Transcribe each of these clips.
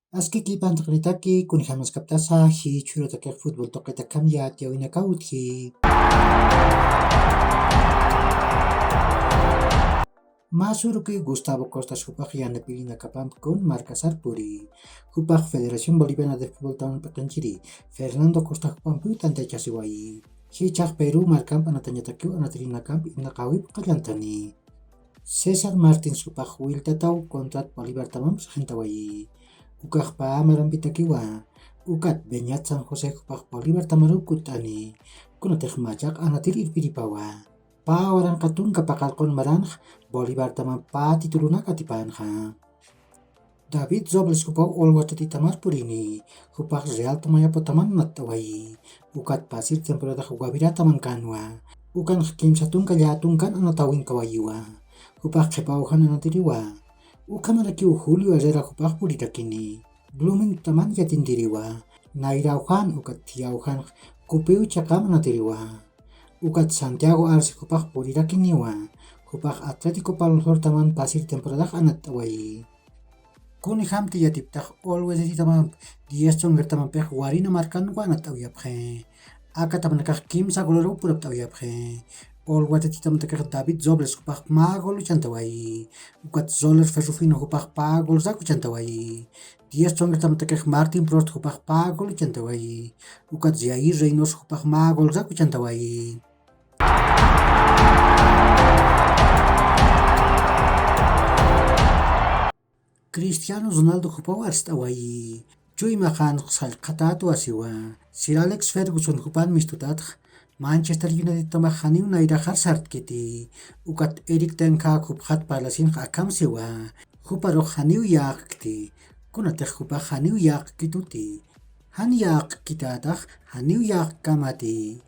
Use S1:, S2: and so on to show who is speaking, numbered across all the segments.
S1: Aski kipan takritaki kunihamas kaptasa hi churo takek fútbol toqeta kamya tiawina kautki. Masuruki Gustavo Costa Supak yana pilina kapam kun marca sarpuri. Hupak Federación Boliviana de Fútbol tahun pekanjiri. Fernando Costa Hupampu tante chasiwai. Hichak Peru markam anatanya takiu anatrina kamp inakawip kalantani. Cesar Martin Supak Wilta tau kontrat Bolivar tamam sahintawai. Ukak pa marampitakiwa. Ukat Benyat San Jose Hupak Bolivar tamaru kutani. Kunatek majak anatiri piripawa. Pa orang katun kapakal kon marang Bolivar taman pa tituluna katipanha. David Robles Hupak olwatati tamar purini. Hupak Real tamaya potaman natawai. Ukat pasir temporada Huwabira taman kanwa. Ukan hakim satun kalyatun kan anatawin kawayiwa. Hupak kepauhan anatiriwa. Ukamaraki Julio Herrera Hupak puritakini. Blooming taman yatindiriwa. Nairauhan ukat tiauhan kupeu cakam anatiriwa. Ukat Santiago Arce Hupak puritakiniwa. Hupak Atletico Palmor taman pasir temporada anatawai. Kuni hamti yatiptak always di taman 10 stronger taman pek warina markan wa anatawiyaphe. Aka taman nakak kim sa goloro purap tawiyaphe. Always di taman takak David Robles Hupak magol chantawai. Ukat Zoller Ferrufino Hupak pagol zaku chantawai. 10 stronger taman takak Martin Prost Hupak pagol chantawai. Ukat Jair Reynos Hupak magol zaku chantawai. Cristiano Ronaldo Hupaw arstawai. Chui makan salqatatu asiwa. Sir Alex Ferguson Hupan mistutat Manchester United tamak haniu nairahar sartkiti. Ukat Eric Ten Hag huphat palasin akam siwa. Huparo haniu yakti. Kunatek hupa haniu yak kituti. Han yak kitatak haniu yak kamati.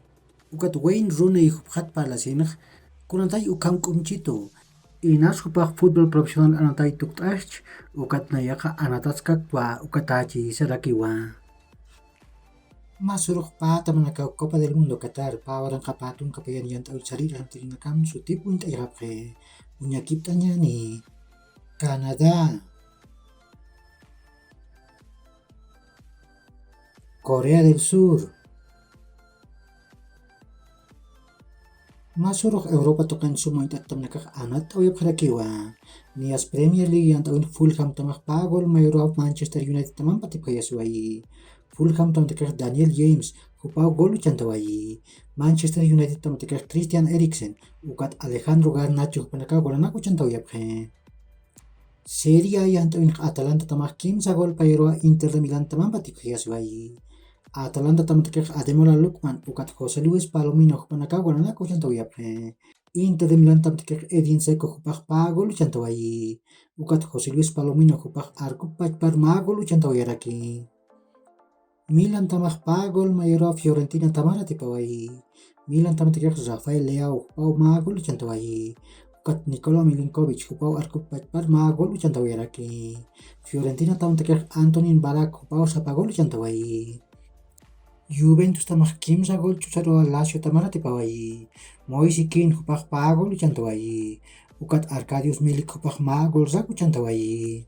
S1: Ukat Wayne Rooney huphat palasin kunatay ukam kumchito. Inas hupak football profesional anatay tuktash ukat nayaka anatatskak wa ukatachi sarakiwa. Masuruk pa taman naka Copa del Mundo Qatar pa orang kapatun kapayan yan taul sarira hantirin nakam sutip unta irapke. Punya kiptanya nih. Kanada, Korea del Sur, Masuruk Europa tokan sumoy tatam nakak anat awip harakiwa. Nias Premier League yang tawin Fulham tamak pagol mayro Manchester United tamang pati kayaswai. Fulham tam takak Daniel James hupaw golu chantawai. Manchester United tam takak Christian Eriksen ukat Alejandro Garnacho panaka golana ko chantawayaphe. Serie A yang tawin Atalanta tamak kim sa gol payro Inter de Milan tamang pati kayaswai. Atalanta tam takak Ademola Lookman ukat Jose Luis Palomino panaka golana ko chantawayaphe. Inter de Milan tam takak Edin Dzeko hupak pagol chantawai. Ukat Jose Luis Palomino hupak arkup pachpar magol chantawayaraki. Milan tamak pagol mayro Fiorentina tamara tipawai. Milan tam takak Rafael Leao hupaw magol chantawai. Ukat Nikola Milinkovic hupaw arkup pachpar magol chantawayaraki. Fiorentina tam takak Antonin Barak hupaw sapagol chantawai. Juventus tamak kim sa gol chusaro Lazio tamara tipawai. Moise Kean hupak pagol chantawai. Ukat Arkadiusz Milik hupak magol zaku chantawai.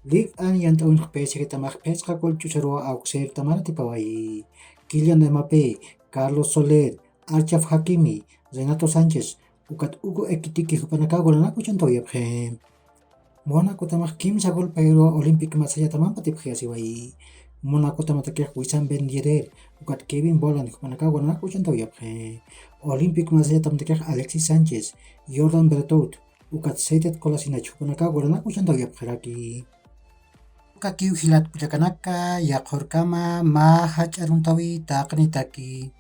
S1: Ligue 1 yang tawin PSG tamak peska gol chusaro Auxerre tamara tipawai. Kylian Mbappé, Carlos Soler, Achraf Hakimi, Renato Sanchez, ukat Ugo Ekitike hupanaka golana ko chantawayaphe. Monaco tamak kim sa gol payro Olympic masaya tamang patiphe asiwai. Monaco tamatakek Wissam Ben Yedder ukat Kevin Volland hupanaka golana ko chantawayaphe. Olympic masaya tamatakek Alexis Sanchez, Jordan Bertout, ukat Sedet Kolasinac hupanaka golana ko chantawayaphe. Kakiu hilat pujakanaka yakhor kama mahach aruntawi takni taki.